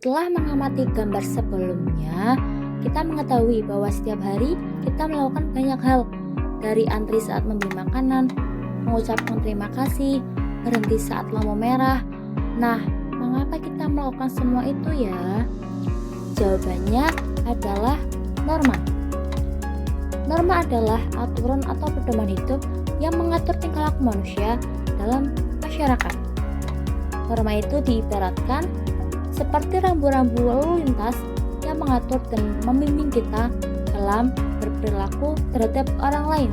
Setelah mengamati gambar sebelumnya, kita mengetahui bahwa setiap hari kita melakukan banyak hal, dari antri saat membeli makanan, mengucapkan terima kasih, berhenti saat lampu merah. Nah, mengapa kita melakukan semua itu ya? Jawabannya adalah norma. Norma adalah aturan atau pedoman hidup yang mengatur tingkah laku manusia dalam masyarakat. Norma itu diibaratkan seperti rambu-rambu lalu lintas yang mengatur dan membimbing kita dalam berperilaku terhadap orang lain.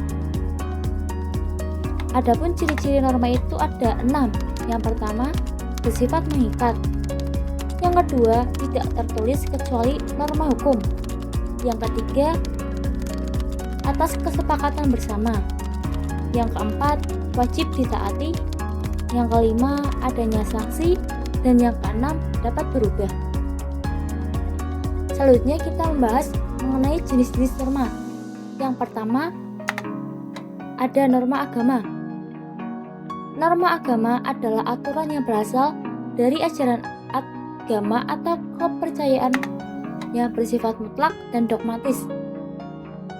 Adapun ciri-ciri norma itu ada 6. Yang pertama, bersifat mengikat. Yang kedua, tidak tertulis kecuali norma hukum. Yang ketiga, atas kesepakatan bersama. Yang keempat, wajib ditaati. Yang kelima, adanya sanksi. Dan yang keenam, dapat berubah. Selanjutnya kita membahas mengenai jenis-jenis norma. Yang pertama, ada norma agama. Norma agama adalah aturan yang berasal dari ajaran agama atau kepercayaan yang bersifat mutlak dan dogmatis.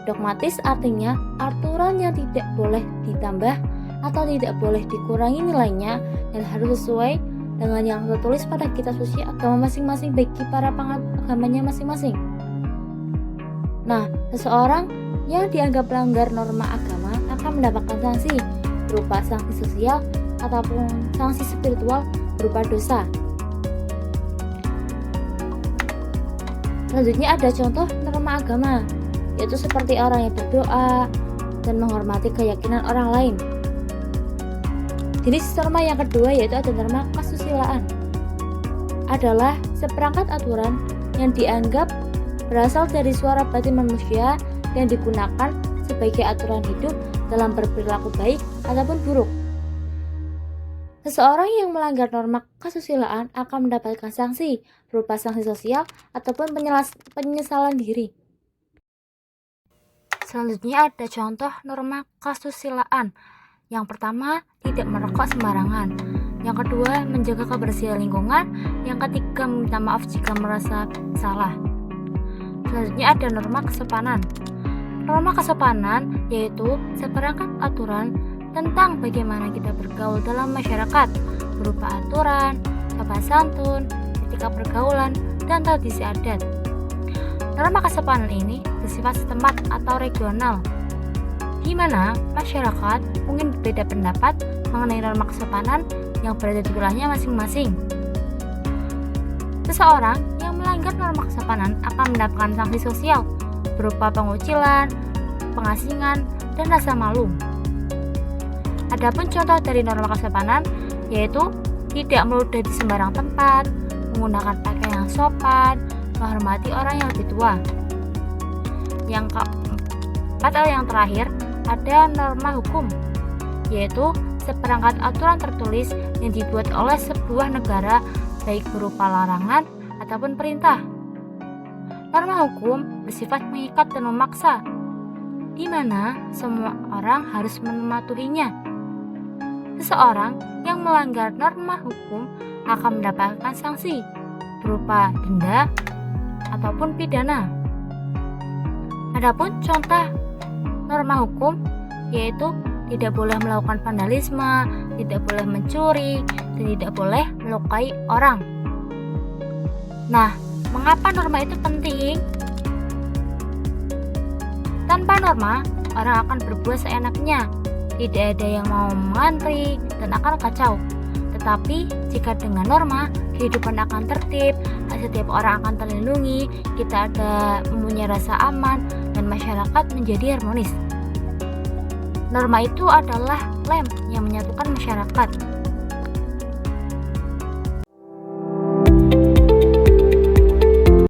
Dogmatis artinya aturan yang tidak boleh ditambah atau tidak boleh dikurangi nilainya dan harus sesuai dengan yang tertulis pada kitab suci agama masing-masing bagi para penganut agamanya masing-masing. Nah, seseorang yang dianggap melanggar norma agama akan mendapatkan sanksi berupa sanksi sosial ataupun sanksi spiritual berupa dosa. Selanjutnya ada contoh norma agama, yaitu seperti orang yang berdoa dan menghormati keyakinan orang lain. Jenis norma yang kedua yaitu ada norma kesusilaan. Adalah seperangkat aturan yang dianggap berasal dari suara batin manusia yang digunakan sebagai aturan hidup dalam berperilaku baik ataupun buruk. Seseorang yang melanggar norma kesusilaan akan mendapatkan sanksi berupa sanksi sosial ataupun penyesalan diri. Selanjutnya ada contoh norma kesusilaan. Yang pertama, tidak merokok sembarangan. Yang kedua, menjaga kebersihan lingkungan. Yang ketiga, meminta maaf jika merasa salah. Selanjutnya ada norma kesopanan. Norma kesopanan yaitu seperangkat aturan tentang bagaimana kita bergaul dalam masyarakat, berupa aturan, sopan santun, etika pergaulan, dan tradisi adat. Norma kesopanan ini bersifat setempat atau regional, di mana masyarakat mungkin berbeda pendapat mengenai norma kesopanan yang berada di wilayahnya masing-masing. Seseorang yang melanggar norma kesopanan akan mendapatkan sanksi sosial berupa pengucilan, pengasingan, dan rasa malu. Adapun contoh dari norma kesopanan yaitu tidak meludah di sembarang tempat, menggunakan pakaian yang sopan, menghormati orang yang lebih tua. Yang keempat atau yang terakhir ada norma hukum, yaitu seperangkat aturan tertulis yang dibuat oleh sebuah negara baik berupa larangan ataupun perintah. Norma hukum bersifat mengikat dan memaksa, di mana semua orang harus mematuhinya. Seseorang yang melanggar norma hukum akan mendapatkan sanksi berupa denda ataupun pidana. Adapun contoh norma hukum yaitu tidak boleh melakukan vandalisme, tidak boleh mencuri, dan tidak boleh melukai orang. Nah, mengapa norma itu penting? Tanpa norma, orang akan berbuat seenaknya. Tidak ada yang mau mengantri dan akan kacau. Tetapi jika dengan norma, kehidupan akan tertib, setiap orang akan terlindungi, kita mempunyai rasa aman, dan masyarakat menjadi harmonis. Norma itu adalah lem yang menyatukan masyarakat.